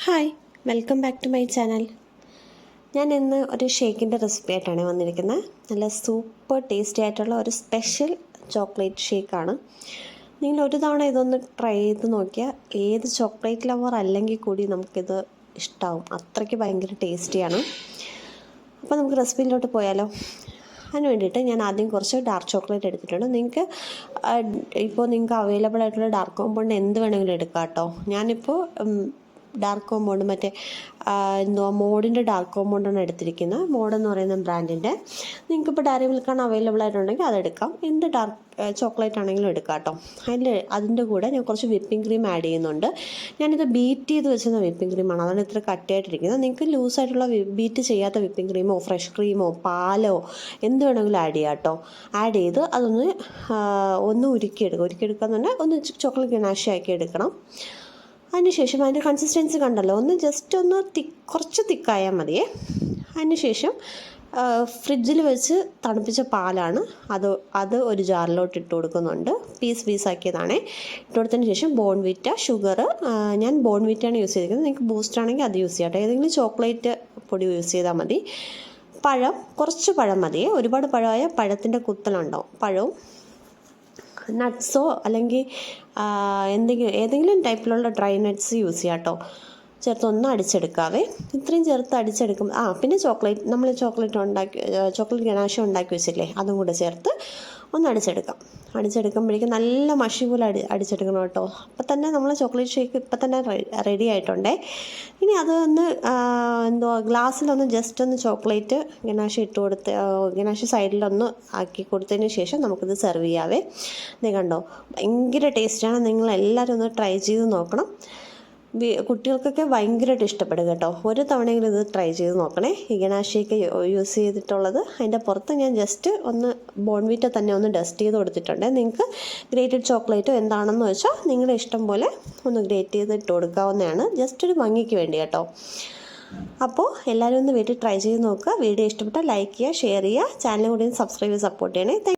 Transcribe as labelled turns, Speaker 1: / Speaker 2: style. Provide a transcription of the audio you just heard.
Speaker 1: Hi, welcome back to my channel. ഞാൻ ഇന്ന് ഒരു ഷേക്കിൻ്റെ റെസിപ്പി ആയിട്ടാണ് വന്നിരിക്കുന്നത്. നല്ല സൂപ്പർ ടേസ്റ്റി ആയിട്ടുള്ള ഒരു സ്പെഷ്യൽ ചോക്ലേറ്റ് ഷേക്കാണ്. നിങ്ങൾ ഒരു തവണ ഇതൊന്ന് ട്രൈ ചെയ്ത് നോക്കിയാൽ ഏത് ചോക്ലേറ്റ് ലവർ അല്ലെങ്കിൽ കൂടി നമുക്കിത് ഇഷ്ടമാവും. അത്രയ്ക്ക് ഭയങ്കര ടേസ്റ്റിയാണ്. അപ്പോൾ നമുക്ക് റെസിപ്പിയിലോട്ട് പോയാലോ. അതിന് വേണ്ടിയിട്ട് ഞാൻ ആദ്യം കുറച്ച് ഡാർക്ക് ചോക്ലേറ്റ് എടുത്തിട്ടുണ്ട്. നിങ്ങൾക്ക് അവൈലബിൾ ആയിട്ടുള്ള ഡാർക്ക് കോമ്പൗണ്ട് എന്ത് വേണമെങ്കിലും എടുക്കാം കേട്ടോ. ഞാനിപ്പോൾ ഡാർക്ക് കോമ്പൗണ്ട് മോഡിൻ്റെ ഡാർക്ക് കോമ്പൗണ്ടാണ് എടുത്തിരിക്കുന്നത്. മോഡ് എന്ന് പറയുന്ന ബ്രാൻഡിൻ്റെ. നിങ്ങൾക്കിപ്പോൾ ഡയറി മിൽക്കാണ് അവൈലബിൾ ആയിട്ടുണ്ടെങ്കിൽ അതെടുക്കാം. എന്ത് ഡാർക്ക് ചോക്ലേറ്റ് ആണെങ്കിലും എടുക്കാം കേട്ടോ. അതിൻ്റെ കൂടെ ഞാൻ കുറച്ച് വിപ്പിംഗ് ക്രീം ആഡ് ചെയ്യുന്നുണ്ട്. ഞാനിത് ബീറ്റ് ചെയ്ത് വെച്ചിരുന്ന വിപ്പിംഗ് ക്രീമാണ്, അതാണ് ഇത്ര കട്ടിയായിട്ടിരിക്കുന്നത്. നിങ്ങൾക്ക് ലൂസായിട്ടുള്ള ബീറ്റ് ചെയ്യാത്ത വിപ്പിംഗ് ക്രീമോ ഫ്രഷ് ക്രീമോ പാലോ എന്ത് വേണമെങ്കിലും ആഡ് ചെയ്യാം കേട്ടോ. ആഡ് ചെയ്ത് ഒന്ന് ഉരുക്കിയെടുക്കുക എന്ന് പറഞ്ഞാൽ ഒന്ന് ചോക്ലേറ്റ് ഗനാഷി ആക്കി എടുക്കണം. അതിനുശേഷം അതിൻ്റെ കൺസിസ്റ്റൻസി കണ്ടല്ലോ, കുറച്ച് തിക്കായാൽ മതിയേ. അതിനുശേഷം ഫ്രിഡ്ജിൽ വെച്ച് തണുപ്പിച്ച പാലാണ്, അത് ഒരു ജാറിലോട്ട് ഇട്ട് കൊടുക്കുന്നുണ്ട്. പീസാക്കിയതാണേ. ഇട്ട് കൊടുത്തതിന് ശേഷം ബോൺവിറ്റ, ഷുഗർ, ഞാൻ ബോൺവിറ്റയാണ് യൂസ് ചെയ്തിരിക്കുന്നത്. നിങ്ങൾക്ക് ബൂസ്റ്റ് ആണെങ്കിൽ അത് യൂസ് ചെയ്യാം കേട്ടോ. ഏതെങ്കിലും ചോക്ലേറ്റ് പൊടി യൂസ് ചെയ്താൽ മതി. കുറച്ച് പഴം മതിയേ. ഒരുപാട് പഴമായ പഴത്തിൻ്റെ കുത്തലുണ്ടാവും. പഴവും നട്ട്സോ അല്ലെങ്കിൽ ഏതെങ്കിലും ടൈപ്പിലുള്ള ഡ്രൈ നട്ട്സ് യൂസ് ചെയ്യാം കേട്ടോ. ചേർത്ത് ഒന്ന് അടിച്ചെടുക്കാവേ. ഇത്രയും ചേർത്ത് അടിച്ചെടുക്കും. പിന്നെ നമ്മൾ ചോക്ലേറ്റ് ഗനാഷ് ഉണ്ടാക്കി വെച്ചില്ലേ, അതും കൂടെ ചേർത്ത് ഒന്ന് അടിച്ചെടുക്കുമ്പോഴേക്കും നല്ല മഷി പോലെ അടിച്ചെടുക്കണം കേട്ടോ. അപ്പം തന്നെ നമ്മൾ ചോക്ലേറ്റ് ഷേക്ക് ഇപ്പം തന്നെ റെഡി ആയിട്ടുണ്ടേ. ഇനി അതൊന്ന് ഗ്ലാസ്സിലൊന്ന് ജസ്റ്റ് ഒന്ന് ചോക്ലേറ്റ് ഗനാഷ് സൈഡിലൊന്ന് ആക്കി കൊടുത്തതിന് ശേഷം നമുക്കിത് സെർവ് ചെയ്യാവേ. ഇത് കണ്ടോ, ഭയങ്കര ടേസ്റ്റാണ്. നിങ്ങളെല്ലാവരും ഒന്ന് ട്രൈ ചെയ്ത് നോക്കണം. കുട്ടികൾക്കൊക്കെ ഭയങ്കരമായിട്ട് ഇഷ്ടപ്പെടും കേട്ടോ. ഒരു തവണയെങ്കിലും ഇത് ട്രൈ ചെയ്ത് നോക്കണേ. ഈ ഗനാഷേക്ക് യൂസ് ചെയ്തിട്ടുള്ളത്. അതിൻ്റെ പുറത്ത് ഞാൻ ജസ്റ്റ് ഒന്ന് ബോൺവിറ്റ തന്നെ ഒന്ന് ഡസ്റ്റ് ചെയ്ത് കൊടുത്തിട്ടുണ്ട്. നിങ്ങൾക്ക് ഗ്രേറ്റഡ് ചോക്ലേറ്റോ എന്താണെന്ന് വെച്ചാൽ നിങ്ങളുടെ ഇഷ്ടം പോലെ ഒന്ന് ഗ്രേറ്റ് ചെയ്ത് ഇട്ട് കൊടുക്കാവുന്നതാണ്. ജസ്റ്റ് ഒരു ഭംഗിക്ക് വേണ്ടി കേട്ടോ. അപ്പോൾ എല്ലാവരും ഒന്ന് വീട്ടിൽ ട്രൈ ചെയ്ത് നോക്കുക. വീഡിയോ ഇഷ്ടപ്പെട്ടാൽ ലൈക്ക് ചെയ്യുക, ഷെയർ ചെയ്യുക, ചാനൽ കൂടി സബ്സ്ക്രൈബ് ചെയ്ത് സപ്പോർട്ട് ചെയ്യണേ.